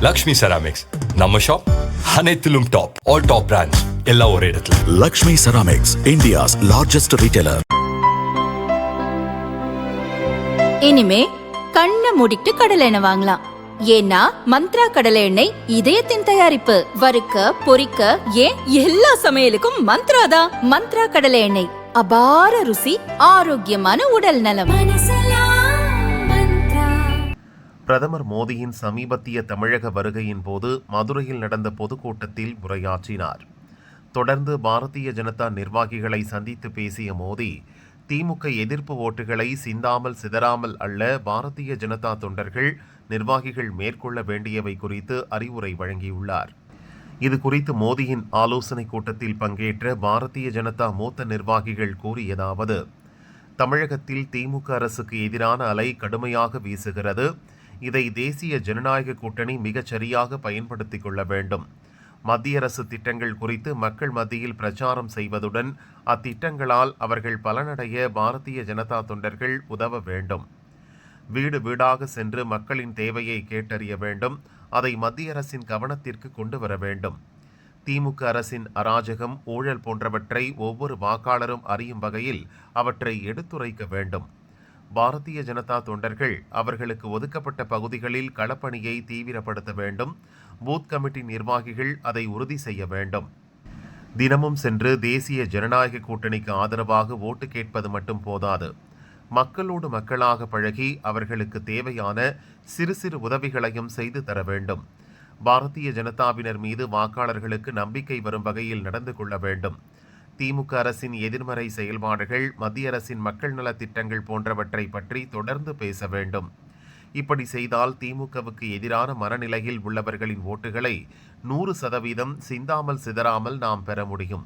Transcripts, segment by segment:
Lakshmi ceramics நம்ம shop அனைத்திலும் top. All top brands எல்லாம் ஒரே இடத்துல. Lakshmi ceramics, India's largest retailer. இனிமே கண்ணை மூடிட்டு கடலை எண்ணெய் வாங்கலாம். ஏன்னா மந்த்ரா கடலை எண்ணெய் இதயத்தின் தயாரிப்பு. வறுக்க, பொரிக்க, ஏன் எல்லா சமையலுக்கும் மந்த்ரா தான். மந்த்ரா கடலை எண்ணெய், அபார ருசி, ஆரோக்கியமான உடல் நலம். பிரதமர் மோடியின் சமீபத்திய தமிழக வருகையின் போது மதுரையில் நடந்த பொதுக்கூட்டத்தில் உரையாற்றினார். தொடர்ந்து பாரதிய ஜனதா நிர்வாகிகளை சந்தித்து பேசிய மோடி, திமுக எதிர்ப்பு ஓட்டுகளை சிந்தாமல் சிதறாமல் அல்ல பாரதிய ஜனதா தொண்டர்கள் நிர்வாகிகள் மேற்கொள்ள வேண்டியவை குறித்து அறிவுரை வழங்கியுள்ளார். இது குறித்து மோடியின் ஆலோசனை கூட்டத்தில் பங்கேற்ற பாரதிய ஜனதா மூத்த நிர்வாகிகள் கூறியதாவது: தமிழகத்தில் திமுக அரசுக்கு எதிரான அலை கடுமையாக வீசுகிறது. இதை தேசிய ஜனநாயக கூட்டணி மிகச் சரியாக பயன்படுத்திக் கொள்ள வேண்டும். மத்திய அரசு திட்டங்கள் குறித்து மக்கள் மத்தியில் பிரச்சாரம் செய்வதுடன் அத்திட்டங்களால் அவர்கள் பலனடைய பாரதிய ஜனதா தொண்டர்கள் உதவ வேண்டும். வீடு வீடாக சென்று மக்களின் தேவையை கேட்டறிய வேண்டும். அதை மத்திய அரசின் கவனத்திற்கு கொண்டு வர வேண்டும். திமுக அரசின் அராஜகம், ஊழல் போன்றவற்றை ஒவ்வொரு வாக்காளரும் அறியும் வகையில் அவற்றை எடுத்துரைக்க வேண்டும். பாரதிய ஜனதா தொண்டர்கள் அவர்களுக்கு ஒதுக்கப்பட்ட பகுதிகளில் களப்பணியை தீவிரப்படுத்த வேண்டும். பூத் கமிட்டி நிர்வாகிகள் அதை உறுதி செய்ய வேண்டும். தினமும் சென்று தேசிய ஜனநாயக கூட்டணிக்கு ஆதரவாக ஓட்டு கேட்பது மட்டும் போதாது. மக்களோடு மக்களாக பழகி அவர்களுக்கு தேவையான சிறு சிறு உதவிகளையும் செய்து தர வேண்டும். பாரதிய ஜனதாவினர் மீது வாக்காளர்களுக்கு நம்பிக்கை வரும் வகையில் நடந்து கொள்ள வேண்டும். திமுக அரசின் எதிர்மறை செயல்பாடுகள், மத்திய அரசின் மக்கள் நல திட்டங்கள் போன்றவற்றை பற்றி தொடர்ந்து பேச வேண்டும். இப்படி செய்தால் திமுகவுக்கு எதிரான மனநிலையில் உள்ளவர்களின் ஓட்டுகளை 100% சிந்தாமல் சிதறாமல் நாம் பெற முடியும்.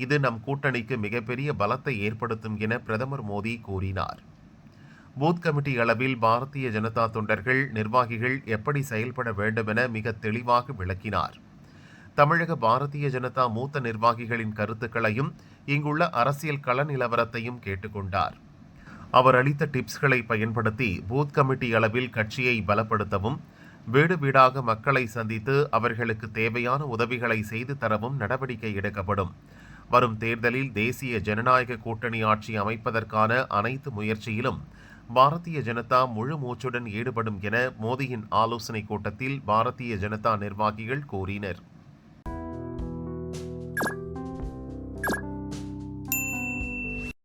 இது நம் கூட்டணிக்கு மிகப்பெரிய பலத்தை ஏற்படுத்தும் என பிரதமர் மோடி கூறினார். பூத் கமிட்டி அளவில் பாரதிய ஜனதா தொண்டர்கள் நிர்வாகிகள் எப்படி செயல்பட வேண்டும் என மிக தெளிவாக விளக்கினார். தமிழக பாரதிய ஜனதா மூத்த நிர்வாகிகளின் கருத்துக்களையும் இங்குள்ள அரசியல் கள நிலவரத்தையும் கேட்டுக்கொண்டார். அவர் அளித்த டிப்ஸ்களை பயன்படுத்தி பூத் கமிட்டி அளவில் கட்சியை பலப்படுத்தவும், வீடு வீடாக மக்களை சந்தித்து அவர்களுக்கு தேவையான உதவிகளை செய்து தரவும் நடவடிக்கை எடுக்கப்படும். வரும் தேர்தலில் தேசிய ஜனநாயக கூட்டணி ஆட்சி அமைப்பதற்கான அனைத்து முயற்சியிலும் பாரதிய ஜனதா முழு மூச்சுடன் ஈடுபடும் என மோடியின் ஆலோசனை கூட்டத்தில் பாரதிய ஜனதா நிர்வாகிகள் கூறினர்.